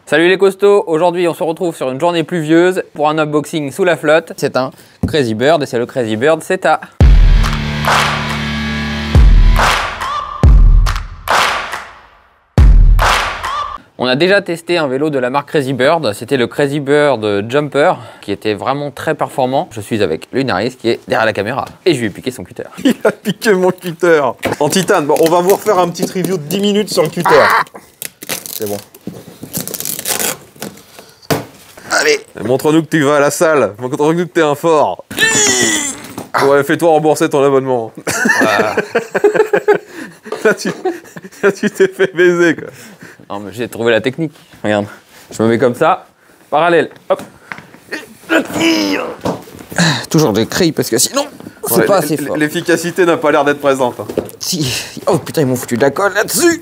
Salut les costauds, aujourd'hui on se retrouve sur une journée pluvieuse pour un unboxing sous la flotte. C'est un Crazy Bird et c'est le Crazy Bird Zeta. On a déjà testé un vélo de la marque Crazy Bird, c'était le Crazy Bird Jumper qui était vraiment très performant. Je suis avec Lunaris qui est derrière la caméra et je lui ai piqué son cutter. Il a piqué mon cutter en titane. Bon, on va vous refaire un petit review de 10 minutes sur le cutter. C'est bon. Allez, montre-nous que tu vas à la salle. Montre-nous que t'es un fort. Ouais, fais-toi rembourser ton abonnement. Voilà. Là, tu t'es fait baiser, quoi. Non mais j'ai trouvé la technique. Regarde, je me mets comme ça, parallèle. Hop. Toujours des cris parce que sinon, c'est pas assez fort. L'efficacité n'a pas l'air d'être présente. Si. Oh putain, ils m'ont foutu de la colle là-dessus.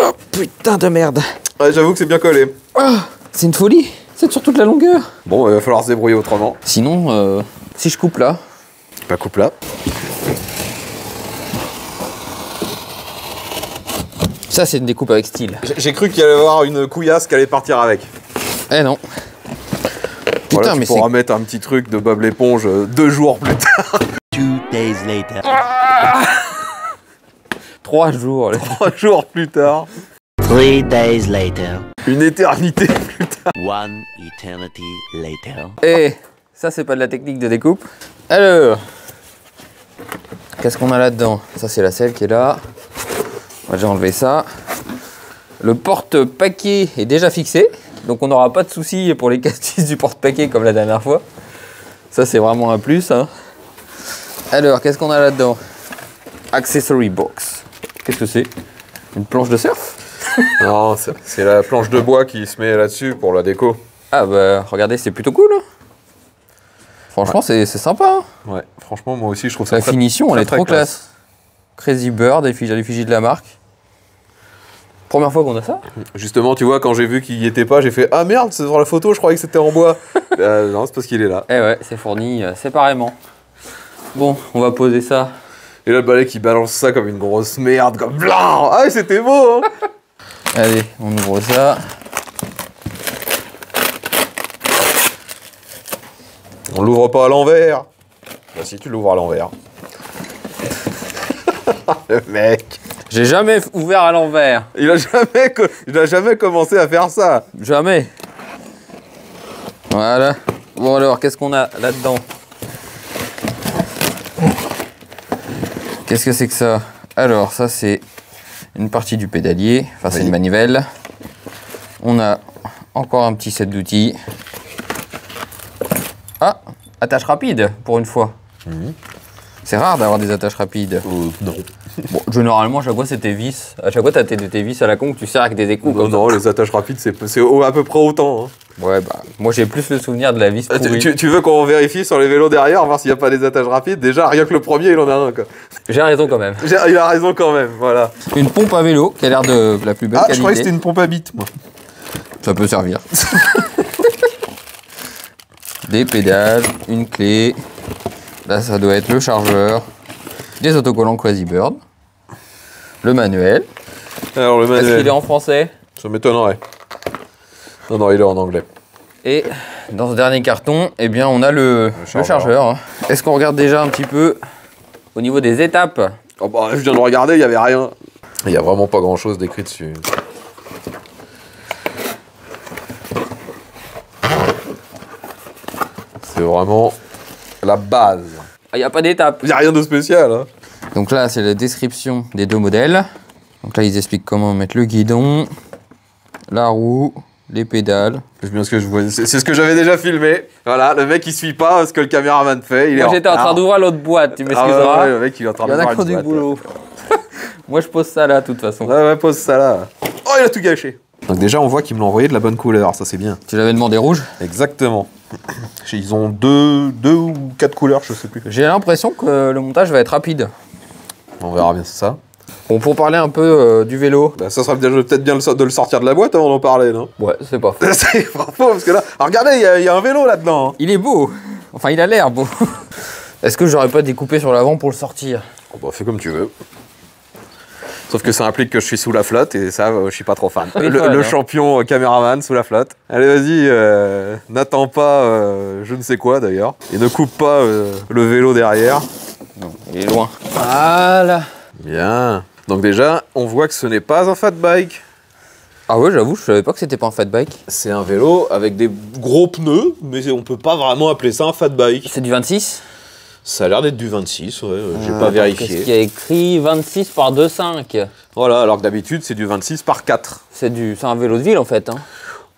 Oh putain de merde. Ouais, j'avoue que c'est bien collé. Oh, c'est une folie. C'est sur toute la longueur. Bon, il va falloir se débrouiller autrement. Sinon, si je coupe là. Bah, coupe là. Ça, c'est une découpe avec style. J'ai cru qu'il allait y avoir une couillasse qui allait partir avec. Eh non. Putain, Voilà, tu mais pourras mettre un petit truc de Bob l'éponge 2 jours plus tard. 2 days later. 3 jours. 3 jours plus tard. 3 days later. Une éternité plus tard. 1 eternity later. Et ça, c'est pas de la technique de découpe. Alors, qu'est-ce qu'on a là-dedans? Ça, c'est la selle qui est là. Moi, j'ai enlevé ça. Le porte-paquet est déjà fixé, donc on n'aura pas de soucis pour les castis du porte-paquet comme la dernière fois. Ça, c'est vraiment un plus. Hein. Alors, qu'est-ce qu'on a là-dedans? Accessory box. Qu'est-ce que c'est? Une planche de surf? Non, c'est la planche de bois qui se met là-dessus pour la déco. Ah bah, regardez, c'est plutôt cool. Hein. Franchement, c'est sympa. Hein. Ouais, franchement, moi aussi, je trouve ça La finition, elle est trop classe. Crazy Bird, l'effigie de la marque. Première fois qu'on a ça. Justement, tu vois, quand j'ai vu qu'il y était pas, j'ai fait « Ah merde, c'est sur la photo, je croyais que c'était en bois. » Non, c'est parce qu'il est là. Eh ouais, c'est fourni séparément. Bon, on va poser ça. Et là, le balai qui balance ça comme une grosse merde, comme blanc. Ah, c'était beau, hein. Allez, on ouvre ça. On l'ouvre pas à l'envers. Bah si, tu l'ouvres à l'envers. Le mec. J'ai jamais ouvert à l'envers. Il a jamais commencé à faire ça. Jamais. Voilà. Bon alors, qu'est-ce qu'on a là-dedans? Qu'est-ce que c'est que ça? Alors, ça c'est une partie du pédalier. Enfin, c'est une manivelle. On a encore un petit set d'outils. Ah, attache rapide pour une fois. C'est rare d'avoir des attaches rapides. Non. Bon, généralement, à chaque fois, c'est tes vis. À chaque fois, t'as tes vis à la con que tu sers avec des écous. Non, les attaches rapides, c'est à peu près autant. Hein. Ouais, bah, moi, j'ai plus le souvenir de la vis pourrie. Tu veux qu'on vérifie sur les vélos derrière, voir s'il n'y a pas des attaches rapides? Déjà, rien que le premier, il en a un. Quoi. J'ai raison quand même. Il a raison quand même, voilà. Une pompe à vélo qui a l'air de la plus belle qualité. Je croyais que c'était une pompe à bite, moi. Ça peut servir. Des pédales, une clé. Là, ça doit être le chargeur. Des autocollants Crazy Bird. Le manuel. Alors, le manuel. Est-ce qu'il est en français? Ça m'étonnerait. Non, il est en anglais. Et dans ce dernier carton, eh bien, on a le chargeur. Hein. Est-ce qu'on regarde déjà un petit peu au niveau des étapes? Oh bah, je viens de regarder, il n'y avait rien. Il n'y a vraiment pas grand-chose d'écrit dessus. C'est vraiment la base. Ah, il n'y a pas d'étape. Il n'y a rien de spécial. Hein. Donc là, c'est la description des deux modèles. Donc là, ils expliquent comment mettre le guidon, la roue, les pédales. C'est bien ce que je vois. C'est ce que j'avais déjà filmé. Voilà, le mec il suit pas ce que le caméraman fait. Moi, j'étais en train d'ouvrir l'autre boîte, tu m'excuseras. Ouais, le mec il est en train d'ouvrir l'autre boîte. Il y en a qui ont du boulot. Moi, je pose ça là, de toute façon. Ouais, pose ça là. Oh, il a tout gâché. Donc déjà, on voit qu'ils me l'ont envoyé de la bonne couleur, ça c'est bien. Tu l'avais demandé rouge? Exactement. Ils ont deux ou 4 couleurs, je sais plus. J'ai l'impression que le montage va être rapide. On verra bien ça. Bon, pour parler un peu du vélo. Bah, ça serait peut-être bien de le sortir de la boîte avant d'en parler, non? Ouais, c'est pas faux. C'est pas faux, parce que là, alors, regardez, il y a un vélo là-dedans. Hein. Il est beau. Enfin, il a l'air beau. Est-ce que j'aurais pas découpé sur l'avant pour le sortir? Oh, bah, fais comme tu veux. De toute Sauf que ça implique que je suis sous la flotte et ça, je suis pas trop fan. Oui, Le voilà. champion caméraman sous la flotte. Allez, vas-y, n'attends pas je ne sais quoi d'ailleurs. Et ne coupe pas le vélo derrière. Non, il est loin. Voilà. Bien. Donc déjà, on voit que ce n'est pas un fat bike. Ah ouais, j'avoue, je savais pas que c'était pas un fat bike. C'est un vélo avec des gros pneus, mais on peut pas vraiment appeler ça un fat bike. C'est du 26? Ça a l'air d'être du 26, ouais, j'ai pas Qu'est-ce vérifié. qu'il y a écrit 26 par 2,5. Voilà, alors que d'habitude c'est du 26 par 4. C'est un vélo de ville en fait. Hein.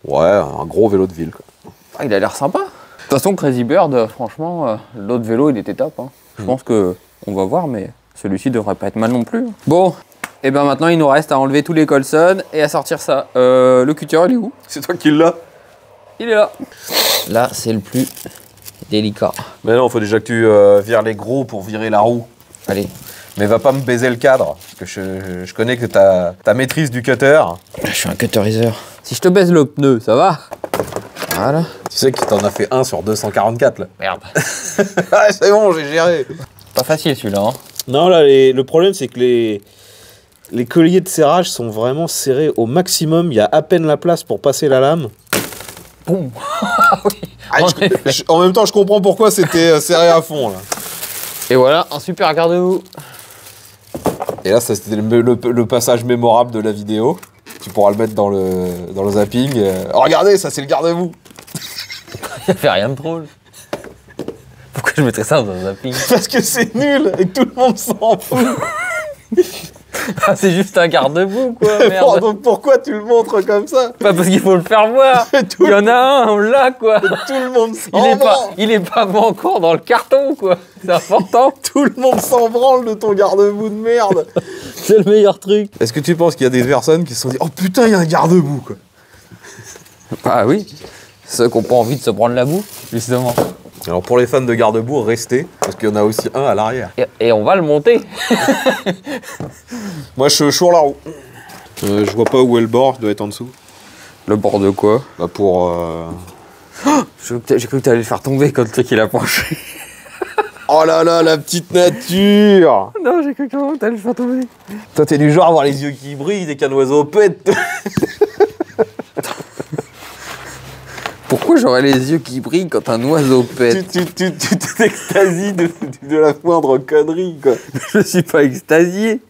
Ouais, un gros vélo de ville, quoi. Ah, il a l'air sympa. De toute façon, Crazy Bird, franchement, l'autre vélo il était top. Hein. Je pense que on va voir, mais celui-ci devrait pas être mal non plus. Bon, et ben maintenant il nous reste à enlever tous les Colson et à sortir ça. Le cutter il est où? C'est toi qui l'as? Il est là. Là, c'est le plus délicat. Mais non, faut déjà que tu vires les gros pour virer la roue. Allez. Mais va pas me baiser le cadre, parce que je connais que ta maîtrise du cutter. Je suis un cutterizer. Si je te baise le pneu, ça va? Voilà. Tu sais qu'il t'en a fait un sur 244 là. Merde. Ah, c'est bon, j'ai géré. Pas facile celui-là. Hein. Non, là, le problème, c'est que les colliers de serrage sont vraiment serrés au maximum. Il y a à peine la place pour passer la lame. Boum. Oui. Ah, en même temps, je comprends pourquoi c'était serré à fond là. Et voilà, un super garde-boue. Et là, ça c'était le passage mémorable de la vidéo. Tu pourras le mettre dans le zapping. Oh, regardez, ça c'est le garde-boue. Ça fait rien de drôle. Pourquoi je mettrais ça dans un zapping? Parce que c'est nul et que tout le monde s'en fout. Ah, c'est juste un garde-boue, quoi, Bon, merde. donc pourquoi tu le montres comme ça? Pas parce qu'il faut le faire voir. Tout Il y en a un, on l'a, quoi. Tout le monde s'en branle. Il est pas bon encore dans le carton, quoi. C'est important. Tout le monde s'en branle de ton garde-boue de merde. C'est le meilleur truc. Est-ce que tu penses qu'il y a des personnes qui se sont dit oh putain, il y a un garde-boue quoi? Ah oui. Ceux qui n'ont pas envie de se prendre la boue, justement. Alors pour les fans de garde-boue, restez, parce qu'il y en a aussi un à l'arrière. Et on va le monter. Moi je choure la roue. Je vois pas où est le bord, je dois être en dessous. Le bord de quoi? Bah pour... J'ai cru que t'allais le faire tomber quand le truc il a penché. Oh là là, la petite nature. Non, j'ai cru que t'allais le faire tomber. Toi t'es du genre à avoir les yeux qui brillent dès qu'un oiseau pète. Pourquoi j'aurais les yeux qui brillent quand un oiseau pète? Tu t'extasies de la moindre connerie quoi. Je suis pas extasié.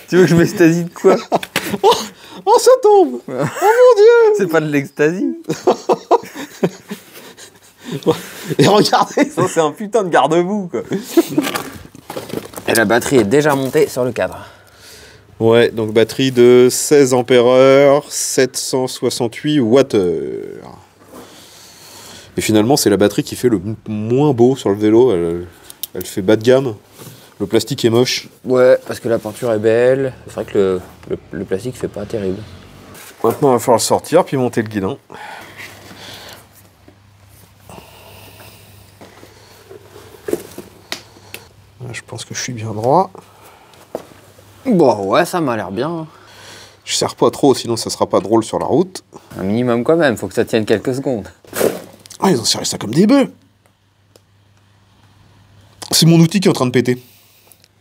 Tu veux que je m'extasie de quoi? Oh ça tombe. Oh mon dieu. C'est pas de l'extasie. Et regardez, ça c'est un putain de garde-boue quoi. Et la batterie est déjà montée sur le cadre. Ouais, donc batterie de 16 ampères-heure, 768 Wh. Et finalement, c'est la batterie qui fait le moins beau sur le vélo. Elle fait bas de gamme. Le plastique est moche. Ouais, parce que la peinture est belle. C'est vrai que le plastique fait pas terrible. Maintenant, il va falloir le sortir puis monter le guidon. Je pense que je suis bien droit. Bon, ouais, ça m'a l'air bien. Je serre pas trop, sinon ça sera pas drôle sur la route. Un minimum quand même, faut que ça tienne quelques secondes. Ah, ils ont serré ça comme des bœufs. C'est mon outil qui est en train de péter.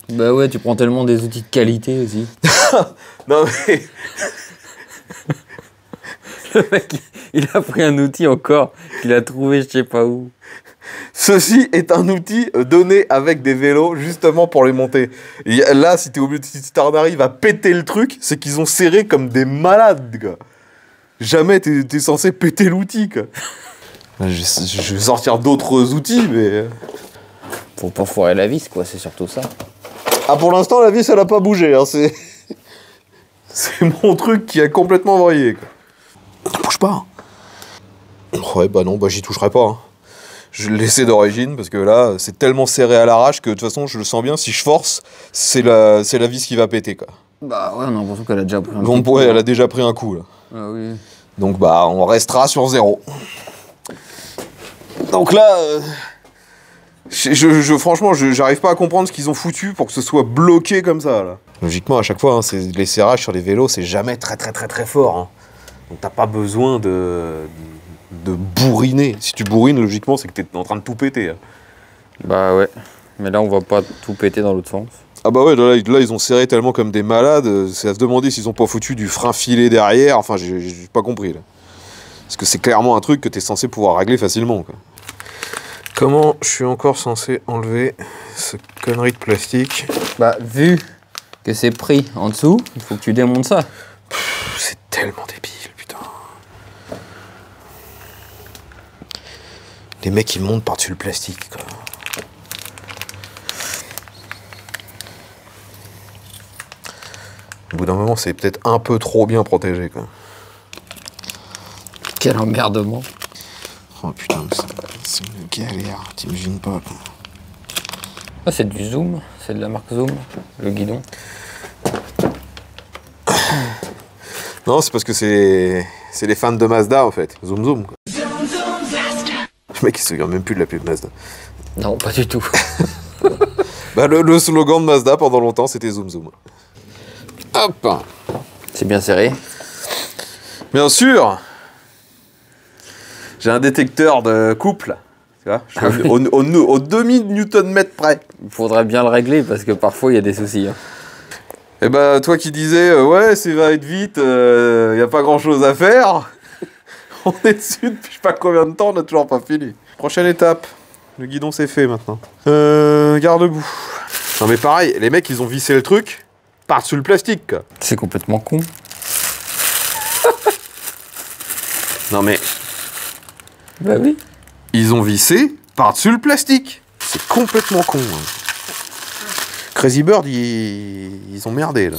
Bah ouais, tu prends tellement des outils de qualité aussi. Non mais... Le mec, il a pris un outil encore qu'il a trouvé je sais pas où. Ceci est un outil donné avec des vélos justement pour les monter. Et là, si t'en arrives à péter le truc, c'est qu'ils ont serré comme des malades, quoi. Jamais t'es censé péter l'outil, quoi. Je vais sortir d'autres outils, mais... Faut pas foirer la vis, quoi, c'est surtout ça. Ah, pour l'instant, la vis, elle a pas bougé, hein. C'est mon truc qui a complètement vrillé, quoi. Ne bouge pas. Ouais, bah non, bah j'y toucherai pas, hein. Je l'ai laissé d'origine parce que là, c'est tellement serré à l'arrache que de toute façon, je le sens bien. Si je force, c'est la vis qui va péter, quoi. Bah ouais, on a l'impression qu'elle a déjà pris un Donc, coup. ouais, elle a déjà pris un coup, là. Ah oui. Donc, bah, on restera sur 0. Donc là, franchement, j'arrive pas à comprendre ce qu'ils ont foutu pour que ce soit bloqué comme ça, là. Logiquement, à chaque fois, hein, les serrages sur les vélos, c'est jamais très fort, hein. Donc, t'as pas besoin de bourriner. Si tu bourrines, logiquement, c'est que t'es en train de tout péter, hein. Bah ouais. Mais là, on va pas tout péter dans l'autre sens. Ah bah ouais, là, ils ont serré tellement comme des malades, c'est à se demander s'ils ont pas foutu du frein filé derrière, enfin j'ai pas compris là. Parce que c'est clairement un truc que t'es censé pouvoir régler facilement, quoi. Comment je suis encore censé enlever ce connerie de plastique? Bah, vu que c'est pris en dessous, il faut que tu démontes ça. C'est tellement débile, putain. Les mecs, ils montent par-dessus le plastique, quoi. Au bout d'un moment, c'est peut-être un peu trop bien protégé, quoi. Quel emmerdement. Oh putain, c'est une galère, t'imagines pas, quoi. Ah, c'est du Zoom, c'est de la marque Zoom, le guidon. Non, c'est parce que c'est les fans de Mazda, en fait. Zoom zoom, quoi. Le mec, il se souvient même plus de la pub Mazda. Non, pas du tout. Bah, le slogan de Mazda, pendant longtemps, c'était zoom zoom. Hop. C'est bien serré. Bien sûr. J'ai un détecteur de couple. Tu vois, au demi-newton-mètre près. Il faudrait bien le régler parce que parfois il y a des soucis. Hein. Et bah, toi qui disais, ouais, ça va être vite, y a pas grand-chose à faire. On est dessus depuis je sais pas combien de temps, on a toujours pas fini. Prochaine étape. Le guidon c'est fait maintenant. Garde-boue. Non mais pareil, les mecs ils ont vissé le truc par-dessus le plastique, quoi. C'est complètement con. Non mais, Bah oui. ils ont vissé par-dessus le plastique. C'est complètement con. Hein. Crazy Bird, ils ont merdé là.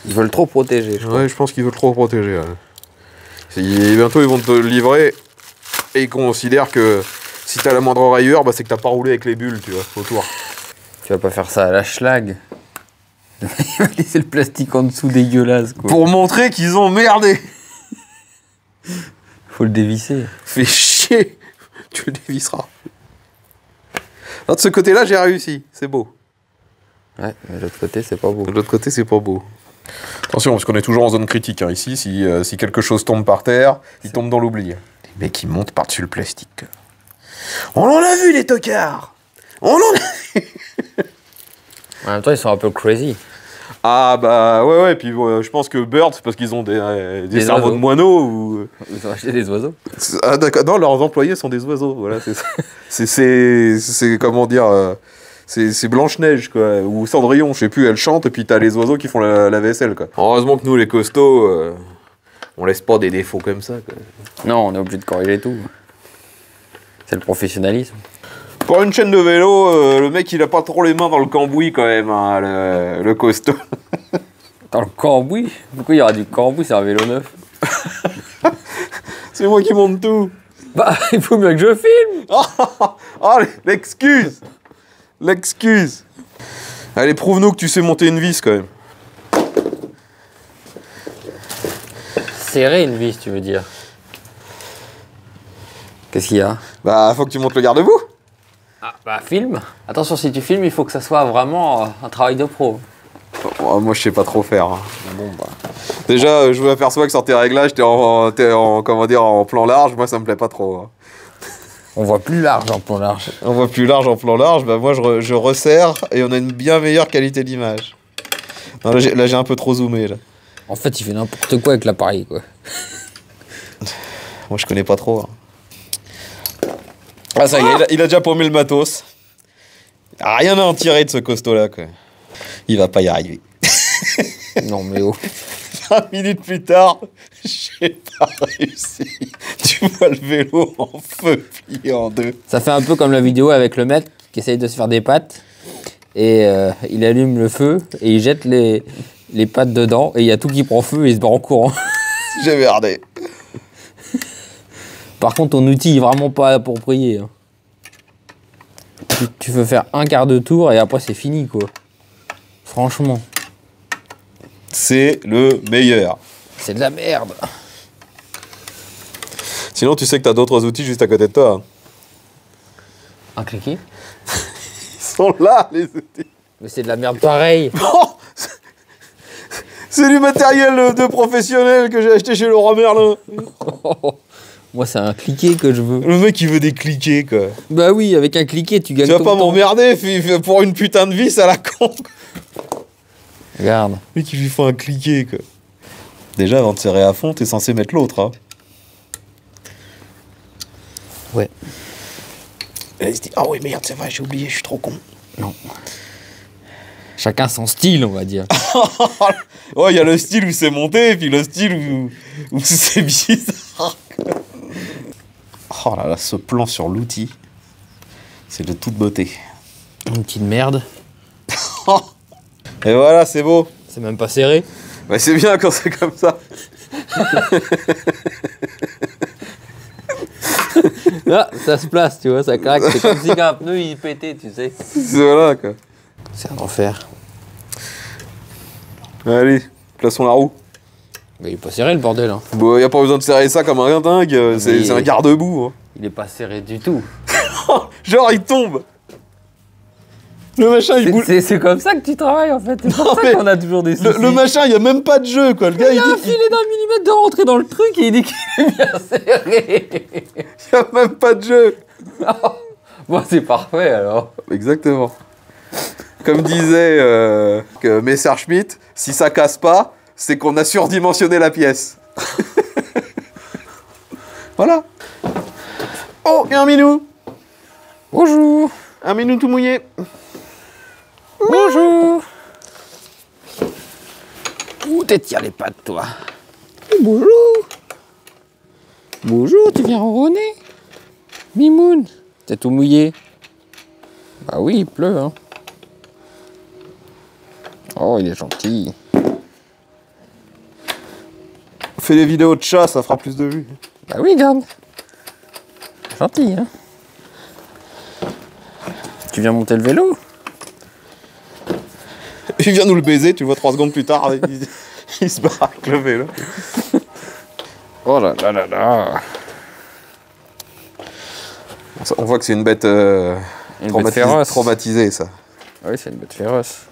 Ils veulent trop protéger, je crois. Ouais, je pense qu'ils veulent trop protéger. Là. Bientôt ils vont te le livrer et ils considèrent que si t'as la moindre rayure, bah, c'est que t'as pas roulé avec les bulles, tu vois, autour. Tu vas pas faire ça à la schlag. Il va laisser le plastique en dessous dégueulasse, quoi. Pour montrer qu'ils ont merdé. Faut le dévisser. Fais chier. Tu le dévisseras. Alors, de ce côté-là, j'ai réussi. C'est beau. Ouais, mais de l'autre côté, c'est pas beau. De l'autre côté, c'est pas beau. Attention, parce qu'on est toujours en zone critique. Hein. Ici, si quelque chose tombe par terre, il tombe dans l'oubli. Les mecs, ils montent par-dessus le plastique. On en a vu, les tocards. On en a vu. En même temps, ils sont un peu crazy. Ah bah ouais, puis je pense que Bird, c'est parce qu'ils ont des cerveaux oiseaux. de moineaux ou... Ils ont acheté des oiseaux. Ah d'accord, non, leurs employés sont des oiseaux, voilà, c'est ça. c'est comment dire, c'est Blanche-Neige, quoi, ou Cendrillon, je sais plus, elle chante, et puis t'as les oiseaux qui font la vaisselle, quoi. Heureusement que nous, les costauds, on laisse pas des défauts comme ça, quoi. Non, on est obligé de corriger tout. C'est le professionnalisme. Pour une chaîne de vélo, le mec, il a pas trop les mains dans le cambouis, quand même, hein, le costaud. Dans le cambouis? Pourquoi il y aura du cambouis, c'est un vélo neuf? C'est moi qui monte tout. Bah, il faut mieux que je filme. Oh, l'excuse. L'excuse. Allez, prouve-nous que tu sais monter une vis, quand même. Serrer une vis, tu veux dire? Qu'est-ce qu'il y a? Bah, faut que tu montes le garde-boue. Ah, bah, filme. Attention, si tu filmes, il faut que ça soit vraiment un travail de pro. Oh, moi, je sais pas trop faire. Hein. Bon, bah. Déjà, je m'aperçois que sur tes réglages, t'es en comment dire, en plan large. Moi, ça me plaît pas trop. Hein. On voit plus large en plan large. On voit plus large en plan large. Bah, moi, je resserre et on a une bien meilleure qualité d'image. Non, là, j'ai un peu trop zoomé, là. En fait, il fait n'importe quoi avec l'appareil, quoi. Moi, je connais pas trop. Hein. Ah, ça y est, il a déjà paumé le matos. Rien à en tirer de ce costaud-là, quoi. Il va pas y arriver. Non, mais oh. 20 minutes plus tard, j'ai pas réussi. Tu vois le vélo en feu, plié en deux. Ça fait un peu comme la vidéo avec le maître qui essaye de se faire des pâtes. Et il allume le feu et il jette les pâtes dedans. Et il y a tout qui prend feu et il se barre en courant. J'ai merdé. Par contre, ton outil est vraiment pas approprié. Hein. Tu veux faire un quart de tour et après c'est fini, quoi. Franchement. C'est le meilleur. C'est de la merde. Sinon, tu sais que t'as d'autres outils juste à côté de toi. Hein. Un cliquet? Ils sont là, les outils. Mais c'est de la merde pareil. Oh, C'est du matériel de professionnel que j'ai acheté chez Leroy Merlin. Moi, c'est un cliquet que je veux. Le mec, il veut des cliquets, quoi. Bah oui, avec un cliquet, tu gagnes Tu vas ton pas temps. m'emmerder pour une putain de vis à la con. Regarde. Le mec, il lui fait un cliquet, quoi. Déjà, avant de serrer à fond, t'es censé mettre l'autre, hein. Ouais. Et là, il se dit, ah oui, merde, c'est vrai, j'ai oublié, je suis trop con. Non. Chacun son style, on va dire. Ouais, il y a le style où c'est monté, et puis le style où c'est bizarre. Oh là là, ce plan sur l'outil, c'est de toute beauté. Une petite merde. Et voilà, c'est beau. C'est même pas serré. Bah, c'est bien quand c'est comme ça. Là, ça se place, tu vois, ça craque. C'est comme si un pneu il pétait, tu sais. Voilà, quoi. C'est un enfer. Allez, plaçons la roue. Mais il est pas serré le bordel. Hein. Bon, y a pas besoin de serrer ça comme un dingue, c'est un garde-boue. Hein. Il est pas serré du tout. Genre, il tombe. Le machin, il bouge. C'est comme ça que tu travailles en fait. C'est pour ça qu'on a toujours des soucis. Le machin, il y a même pas de jeu, quoi. Le gars, il a un dit. filet d'un millimètre de rentrer dans le truc et il dit qu'il est bien serré. Il y a même pas de jeu. Bon, c'est parfait alors. Exactement. Comme disait que Messerschmitt, si ça casse pas, c'est qu'on a surdimensionné la pièce. Voilà. Oh, et un minou. Bonjour. Un minou tout mouillé. Bonjour. Où t'étires les pattes, toi? Bonjour. Bonjour, tu viens ronronner? Mimoun, t'es tout mouillé? Bah oui, il pleut, hein. Oh, il est gentil. Fais des vidéos de chat, ça fera plus de vues. Bah oui, garde. Gentil, hein. Tu viens monter le vélo? Il vient nous le baiser, tu le vois 3 secondes plus tard, il se barre avec le vélo. Oh là là là là. On voit que c'est une bête, bête féroce. traumatisée, ça. Ah oui, c'est une bête féroce.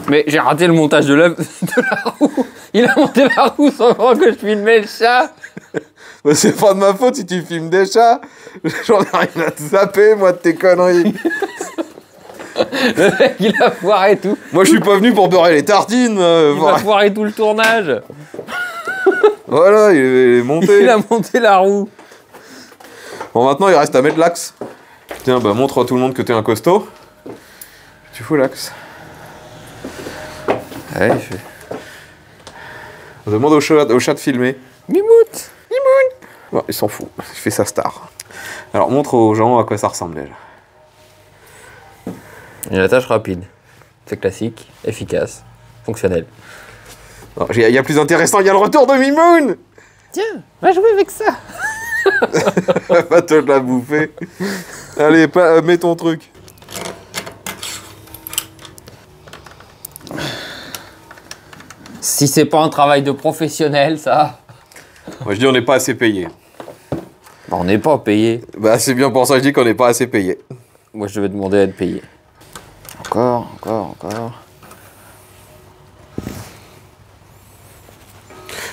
Mais j'ai raté le montage de la roue. Il a monté la roue sans vraiment que je filmais le chat. Bah, c'est pas de ma faute si tu filmes des chats. J'en ai rien à te zapper, moi, de tes conneries. Le mec, il a foiré tout. Moi, je suis pas venu pour beurrer les tartines. Il a foiré tout le tournage. Voilà, il est monté. Il a monté la roue. Bon, maintenant, il reste à mettre l'axe. Tiens, bah, montre à tout le monde que t'es un costaud. Tu fous l'axe. Allez, je fais... On demande au chat de filmer. Mimout. Bon, il s'en fout. Il fait sa star. Alors, montre aux gens à quoi ça ressemble déjà. Une attache rapide. C'est classique, efficace, fonctionnel. Il y a plus intéressant, il y a le retour de Mimoun. Tiens, va jouer avec ça. Va te la bouffer. Allez, mets ton truc. Si c'est pas un travail de professionnel, ça... Moi, je dis on n'est pas assez payé. Bah, on n'est pas payé. Bah, c'est bien pour ça que je dis qu'on n'est pas assez payé. Moi, je vais demander à être payé. Encore.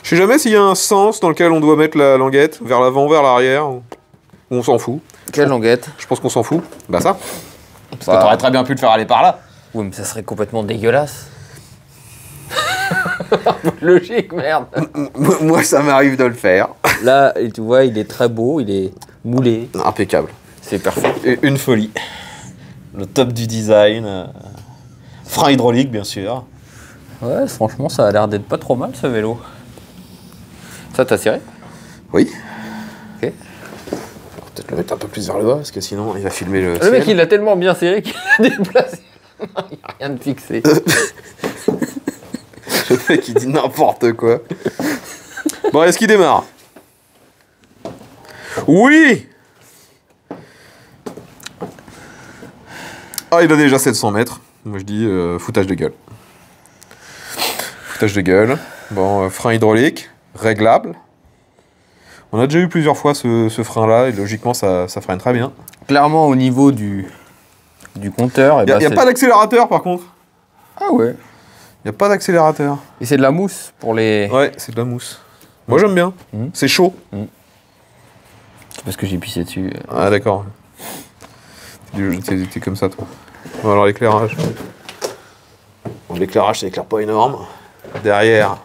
Je sais jamais s'il y a un sens dans lequel on doit mettre la languette, vers l'avant ou vers l'arrière. Ou on s'en fout. Quelle languette? Je pense qu'on s'en fout. Bah ça. Parce Bah. que t'aurais très bien pu le faire aller par là. Oui, mais ça serait complètement dégueulasse. Logique, merde. Moi, ça m'arrive de le faire. Là, tu vois, il est très beau, il est moulé. Impeccable. C'est parfait. Et une folie. Le top du design. Frein hydraulique, bien sûr. Ouais, franchement, ça a l'air d'être pas trop mal, ce vélo. Ça, t'as serré? Oui. Ok. Peut-être le mettre un peu plus vers le bas, parce que sinon, il va filmer le Le mec, ciel. il l'a tellement bien serré qu'il l'a déplacé. Il n'y a rien de fixé. Le mec, il dit n'importe quoi. Bon, est-ce qu'il démarre? Oui! Ah, il a déjà 700 mètres. Moi, je dis foutage de gueule. Foutage de gueule. Bon, frein hydraulique, réglable. On a déjà eu plusieurs fois ce frein-là, et logiquement, ça freine très bien. Clairement, au niveau du du compteur. Il n'y a pas d'accélérateur par contre. Ah ouais. Il n'y a pas d'accélérateur. Et c'est de la mousse pour les... Ouais, c'est de la mousse. Moi j'aime bien. C'est chaud. C'est parce que j'ai pissé dessus. Ah d'accord. T'es comme ça toi. Bon, alors l'éclairage. Bon, l'éclairage, ça éclaire pas énorme. Derrière,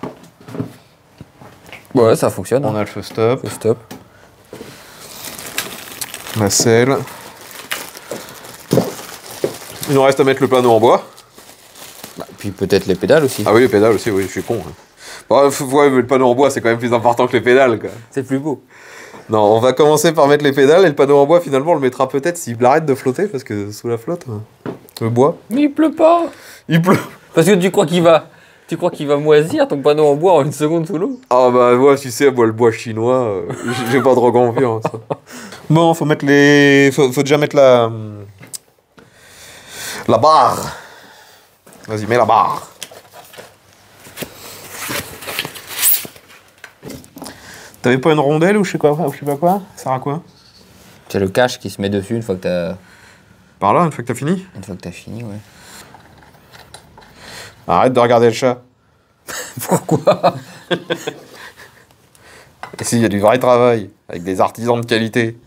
Ouais, ça fonctionne. on a le feu stop. Stop. La selle. Il nous reste à mettre le panneau en bois. Bah, puis peut-être les pédales aussi. Ah oui, les pédales aussi, oui, je suis con. Hein. Bon, ouais, mais le panneau en bois, c'est quand même plus important que les pédales, quoi. C'est plus beau. Non, on va commencer par mettre les pédales et le panneau en bois, finalement, on le mettra peut-être s'il arrête de flotter, parce que sous la flotte, le bois, Mais il pleut pas. il pleut. Parce que tu crois qu'il va... Tu crois qu'il va moisir ton panneau en bois en une seconde sous l'eau? Ah bah, moi, tu sais, moi, le bois chinois, j'ai pas trop confiance. Bon, faut mettre les... Faut déjà mettre la barre. Vas-y, mets la barre. T'avais pas une rondelle ou je sais pas quoi? Ça sert à quoi? C'est le cache qui se met dessus une fois que t'as... Par là, une fois que t'as fini? Une fois que t'as fini, ouais. Arrête de regarder le chat. Pourquoi? Ici, il y a du vrai travail, avec des artisans de qualité.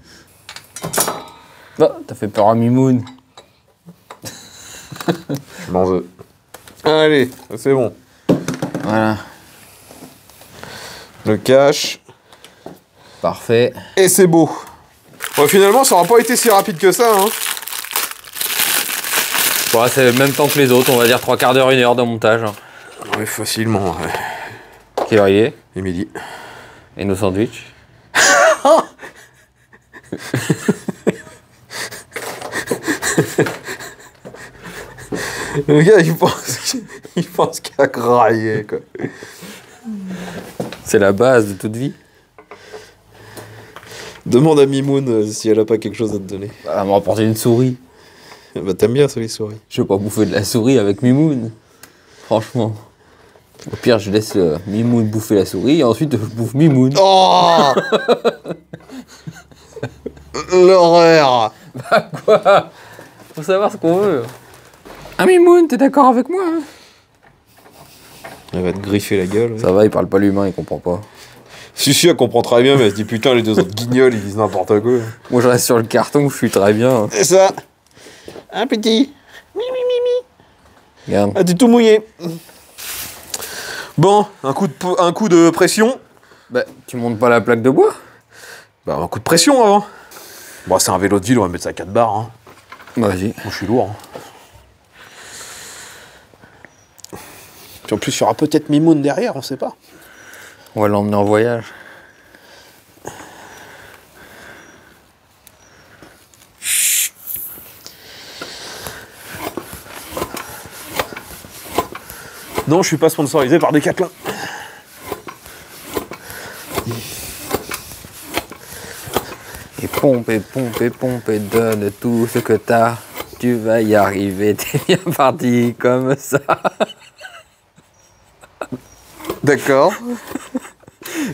Bah, t'as fait peur à Mimoun. Je m'en veux. Allez, c'est bon. Voilà. Le cache. Parfait. Et c'est beau. Bon, finalement, ça aura pas été si rapide que ça, hein. Bon, c'est le même temps que les autres, on va dire 3/4 d'heure, 1 heure de montage. Ouais, facilement, ouais. Quelle heure il est? Et midi. Et nos sandwichs? Le gars, il pense qu'il a graillé, quoi. C'est la base de toute vie. Demande à Mimoun si elle a pas quelque chose à te donner. Elle m'a rapporté une souris. Bah, t'aimes bien ça, les souris. Je vais pas bouffer de la souris avec Mimoun. Franchement. Au pire, je laisse Mimoun bouffer la souris et ensuite je bouffe Mimoun. Oh l'horreur. Bah quoi? Faut savoir ce qu'on veut. Ah Mimoun, t'es d'accord avec moi hein? Elle va te griffer la gueule. Ouais. Ça va, il parle pas l'humain, il comprend pas. Si, elle comprend très bien, mais elle se dit putain, les deux autres guignols, ils disent n'importe quoi. Moi je reste sur le carton, je suis très bien. C'est ça. Un petit. Regarde. Ah, t'es tout mouillé. Bon, un coup de pression. Bah, tu montes pas la plaque de bois? Bah, un coup de pression avant. Bon, c'est un vélo de ville, on va mettre ça à 4 barres. Hein. Bah, vas-y. Moi, je suis lourd. Hein. Puis en plus, il y aura peut-être Mimoun derrière, on sait pas. On va l'emmener en voyage. Non, je suis pas sponsorisé par Decathlon. Et pompe, et pompe, et pompe, et donne tout ce que t'as. Tu vas y arriver, t'es bien parti comme ça. D'accord.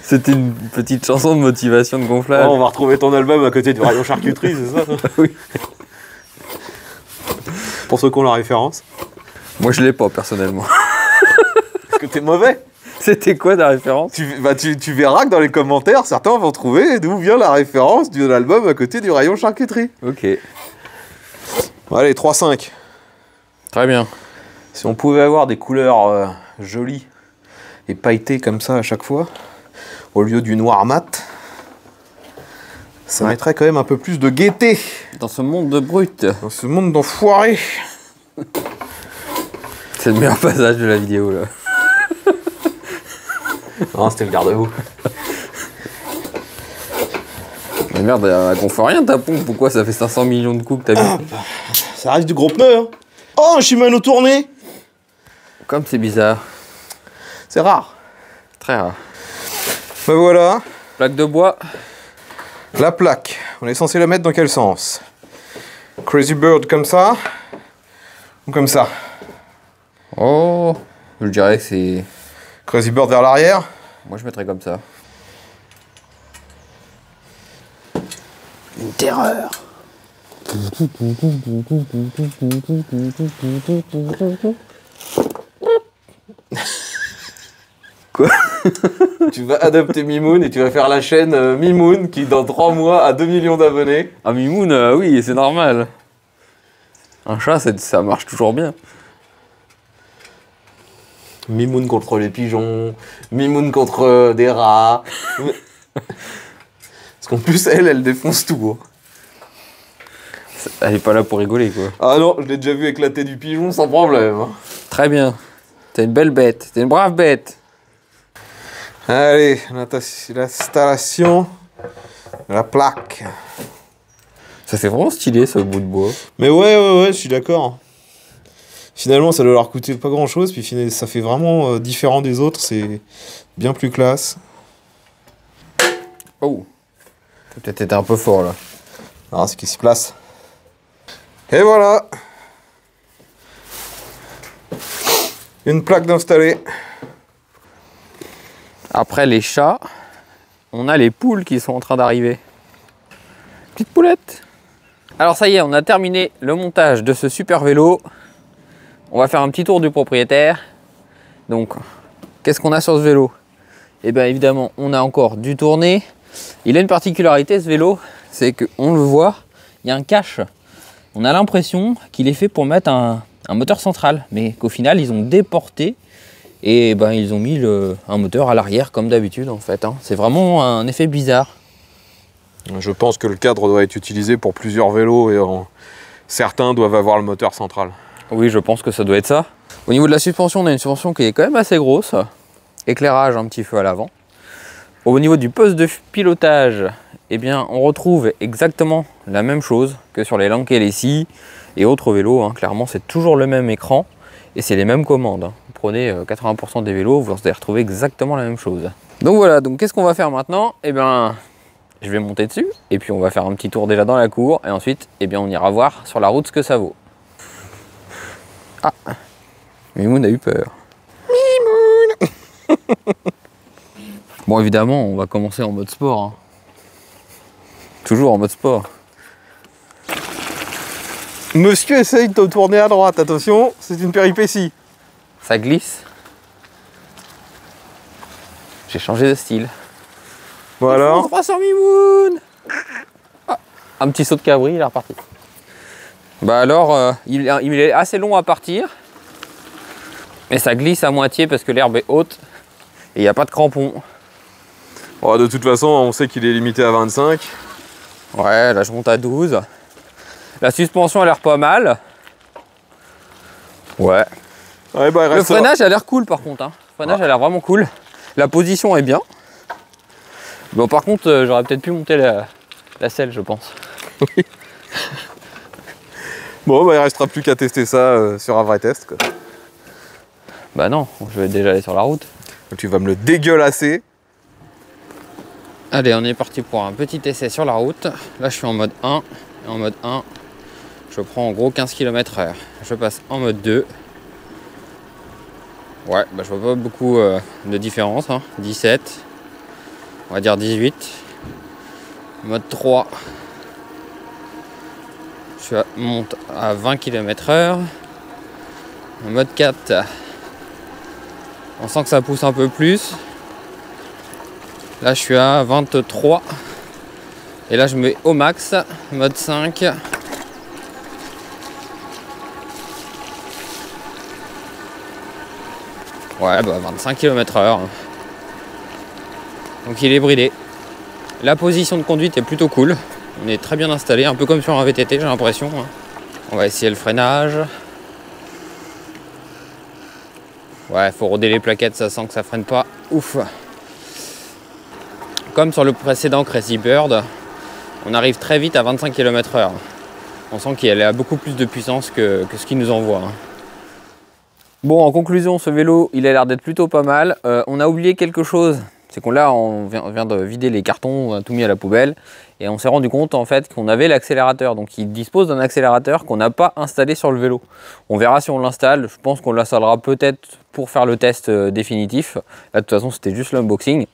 C'était une petite chanson de motivation de gonflage. Oh, on va retrouver ton album à côté du rayon charcuterie, c'est ça? Oui. Pour ceux qui ont la référence. Moi, je l'ai pas, personnellement. Est-ce que t'es mauvais? C'était quoi ta référence? Tu verras que dans les commentaires, certains vont trouver d'où vient la référence de l'album à côté du rayon charcuterie. Ok. Bon, allez, 3-5. Très bien. Si on pouvait avoir des couleurs jolies et pailletées comme ça à chaque fois, au lieu du noir mat, ça mettrait quand même un peu plus de gaieté Dans ce monde de brut. dans ce monde d'enfoirés. C'est le meilleur passage de la vidéo, là. Non, c'était le garde-vous. Mais merde, elle gonfle rien ta pompe, pourquoi ça fait 500 millions de coups que t'as mis? Ça reste du gros pneu, hein. Oh, un Shimano tourné. Comme c'est bizarre. C'est rare. Très rare. Ben voilà, Plaque de bois. la plaque. On est censé la mettre dans quel sens? Crazy Bird comme ça ou comme ça? Oh, je dirais que c'est... Crazy Bird vers l'arrière. Moi, je mettrais comme ça. Une terreur. Quoi? Tu vas adopter Mimoun et tu vas faire la chaîne Mimoun qui dans 3 mois a 2 millions d'abonnés. Ah, Mimoun, oui, c'est normal. Un chat, ça marche toujours bien. Mimoun contre les pigeons, Mimoun contre des rats. Parce qu'en plus, elle défonce tout. Hein. Elle est pas là pour rigoler, quoi. Ah non, je l'ai déjà vu éclater du pigeon sans problème. Hein. Très bien. T'es une belle bête. T'es une brave bête. Allez, l'installation de la plaque. Ça fait vraiment stylé, ce bout de bois. Mais ouais, je suis d'accord. Finalement, ça doit leur coûter pas grand chose, puis ça fait vraiment différent des autres, c'est bien plus classe. Oh. T'as peut-être été un peu fort, là. Alors, c'est qu'il s'y place. Et voilà. Une plaque d'installer. Après les chats, on a les poules qui sont en train d'arriver. Petite poulette. Alors ça y est, on a terminé le montage de ce super vélo. On va faire un petit tour du propriétaire. Donc, qu'est-ce qu'on a sur ce vélo? Eh bien évidemment, on a encore du tourné. Il a une particularité ce vélo, c'est qu'on le voit, il y a un cache. On a l'impression qu'il est fait pour mettre un moteur central, mais qu'au final ils ont déporté et ben ils ont mis un moteur à l'arrière comme d'habitude en fait. Hein. C'est vraiment un effet bizarre. Je pense que le cadre doit être utilisé pour plusieurs vélos et certains doivent avoir le moteur central. Oui, je pense que ça doit être ça. Au niveau de la suspension, on a une suspension qui est quand même assez grosse. Éclairage un petit peu à l'avant. Au niveau du poste de pilotage, eh bien, on retrouve exactement la même chose que sur les Lanke LSI et autres vélos. Hein. Clairement, c'est toujours le même écran et c'est les mêmes commandes. Hein. Vous prenez 80% des vélos, vous allez retrouver exactement la même chose. Donc voilà, donc qu'est-ce qu'on va faire maintenant? Eh bien, je vais monter dessus et puis on va faire un petit tour déjà dans la cour et ensuite, eh bien, on ira voir sur la route ce que ça vaut. Ah, Mimoun a eu peur. Mimoun. Bon, évidemment, on va commencer en mode sport. Hein. Toujours en mode sport. Monsieur essaye de te tourner à droite, attention, c'est une péripétie. Ça glisse. J'ai changé de style. Voilà. 300 Mimoun. Ah, un petit saut de cabri, il est reparti. Bah alors, il est assez long à partir. Mais ça glisse à moitié parce que l'herbe est haute. Et il n'y a pas de crampons. Oh, de toute façon, on sait qu'il est limité à 25. Ouais, là je monte à 12. La suspension a l'air pas mal. Ouais. Ouais, bah, Le freinage a l'air cool par contre. Hein. Le freinage a l'air vraiment cool. La position est bien. Bon, par contre, j'aurais peut-être pu monter la selle, je pense. Oui. Bon, bah, il restera plus qu'à tester ça sur un vrai test. Quoi. Bah non, je vais déjà aller sur la route. Tu vas me le dégueulasser. Allez, on est parti pour un petit essai sur la route. Là, je suis en mode 1. Et en mode 1, je prends en gros 15 km/h. Je passe en mode 2. Ouais, bah, je vois pas beaucoup de différence. Hein. 17. On va dire 18. Mode 3. Je monte à 20 km/h. En mode 4. On sent que ça pousse un peu plus. Là, je suis à 23. Et là, je mets au max, mode 5. Ouais, bah 25 km/h. Donc il est bridé. La position de conduite est plutôt cool. On est très bien installé, un peu comme sur un VTT, j'ai l'impression. On va essayer le freinage. Ouais, faut roder les plaquettes, ça sent que ça freine pas. Ouf. Comme sur le précédent Crazy Bird, on arrive très vite à 25 km/h. On sent qu'il a beaucoup plus de puissance que ce qu'il nous envoie. Bon, en conclusion, ce vélo, il a l'air d'être plutôt pas mal. On a oublié quelque chose. C'est qu'on vient de vider les cartons, on a tout mis à la poubelle. Et on s'est rendu compte en fait qu'on avait l'accélérateur. Donc il dispose d'un accélérateur qu'on n'a pas installé sur le vélo. On verra si on l'installe. Je pense qu'on l'installera peut-être pour faire le test définitif. Là, de toute façon, c'était juste l'unboxing.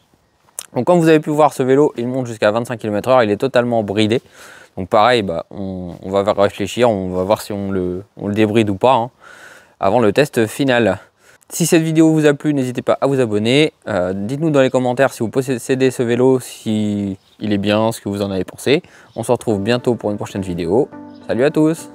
Donc comme vous avez pu voir, ce vélo, il monte jusqu'à 25 km/h. Il est totalement bridé. Donc pareil, bah, on va réfléchir, on va voir si on le débride ou pas hein, avant le test final. Si cette vidéo vous a plu, n'hésitez pas à vous abonner. Dites-nous dans les commentaires si vous possédez ce vélo, si il est bien, ce que vous en avez pensé. On se retrouve bientôt pour une prochaine vidéo. Salut à tous!